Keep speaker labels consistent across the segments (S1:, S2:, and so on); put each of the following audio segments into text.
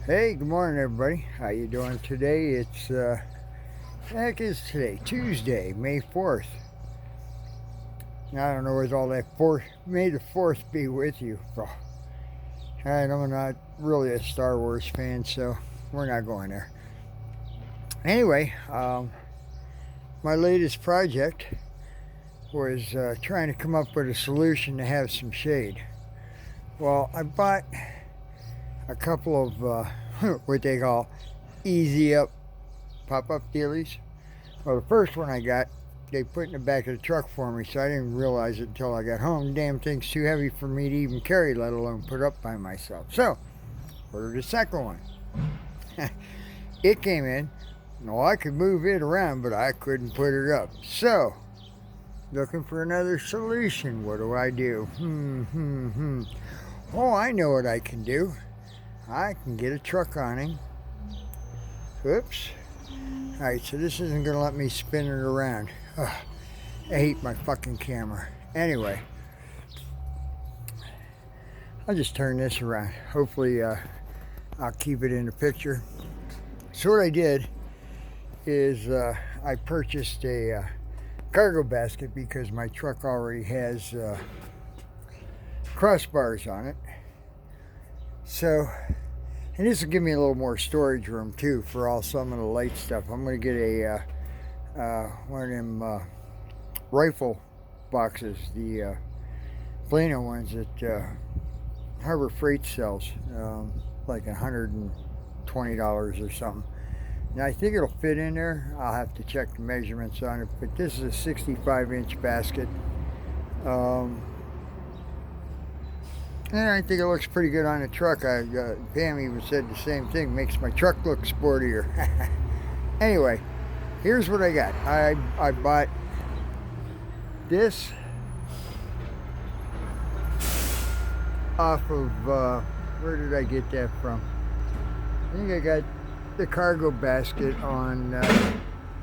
S1: Hey, good morning, everybody. How you doing today? It's heck is today Tuesday, May 4th. Now, I don't know where all that fourth. May the 4th be with you. Oh, I'm not really a Star Wars fan, so we're not going there. Anyway, my latest project was trying to come up with a solution to have some shade. Well, I bought a couple of what they call easy up pop-up dealies. Well, the first one I got, they put in the back of the truck for me, so I didn't realize it until I got home. Damn thing's too heavy for me to even carry, let alone put up by myself. So, ordered a second one. It came in. No, I could move it around, but I couldn't put it up. So, looking for another solution. What do? Oh, I know what I can do. I can get a truck awning. Oops. Alright, so this isn't going to let me spin it around. Ugh, I hate my fucking camera. Anyway, I'll just turn this around. Hopefully, I'll keep it in the picture. So what I did is I purchased a cargo basket because my truck already has crossbars on it. So, and this will give me a little more storage room too for some of the light stuff. I'm going to get a one of them rifle boxes, the Plano ones that Harbor Freight sells, like $120 or something. Now I think it'll fit in there. I'll have to check the measurements on it, but this is a 65-inch basket. And I think it looks pretty good on the truck. Pam even said the same thing. Makes my truck look sportier. Anyway, here's what I got. I bought this off of, where did I get that from? I think I got the cargo basket on,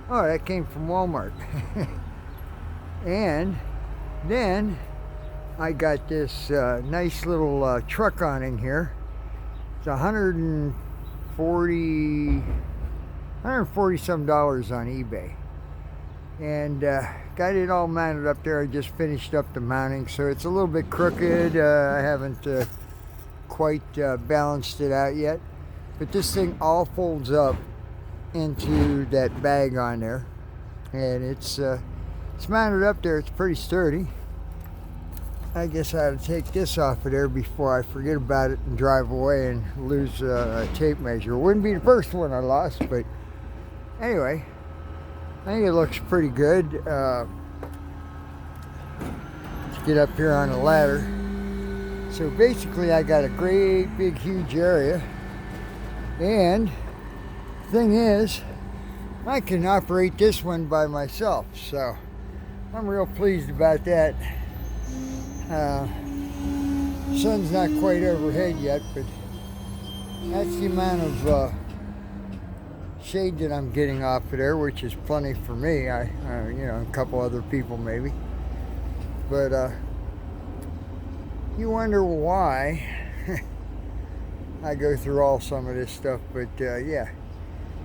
S1: oh, that came from Walmart. And then I got this nice little truck awning here. It's $140 some dollars on eBay, and got it all mounted up there. I just finished up the mounting, so it's a little bit crooked. I haven't quite balanced it out yet, but this thing all folds up into that bag on there, and it's mounted up there. It's pretty sturdy. I guess I ought to take this off of there before I forget about it and drive away and lose a tape measure. It wouldn't be the first one I lost, but anyway, I think it looks pretty good. Let's get up here on the ladder. So basically I got a great big huge area, and the thing is I can operate this one by myself, so I'm real pleased about that. Sun's not quite overhead yet, but that's the amount of shade that I'm getting off of there, which is plenty for me. You know, a couple other people maybe. But you wonder why I go through some of this stuff. But yeah,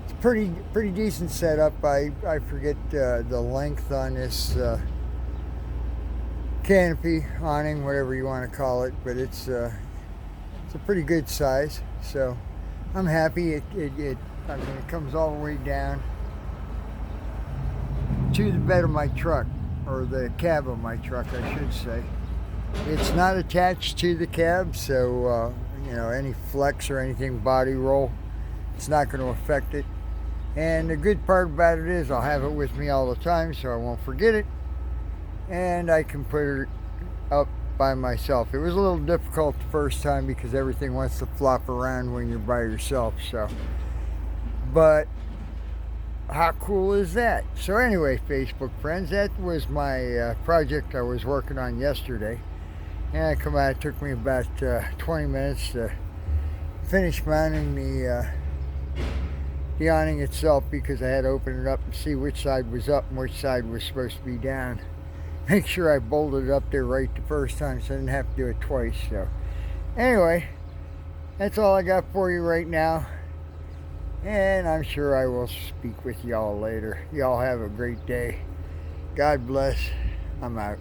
S1: it's pretty decent setup. I forget the length on this canopy, awning, whatever you want to call it, but it's a pretty good size, so I'm happy. I mean, it comes all the way down to the bed of my truck, or the cab of my truck, I should say. It's not attached to the cab, so you know, any flex or anything body roll, it's not going to affect it. And the good part about it is I'll have it with me all the time, so I won't forget it. And I can put it up by myself. It was a little difficult the first time because everything wants to flop around when you're by yourself, so, but how cool is that? So anyway, Facebook friends, that was my project I was working on yesterday, and I come out. It took me about 20 minutes to finish mounting the awning itself, because I had to open it up and see which side was up and which side was supposed to be down. Make sure I bolted it up there right the first time, so I didn't have to do it twice. So anyway, That's all I got for you right now. And I'm sure I will speak with y'all later. Y'all have a great day. God bless. I'm out.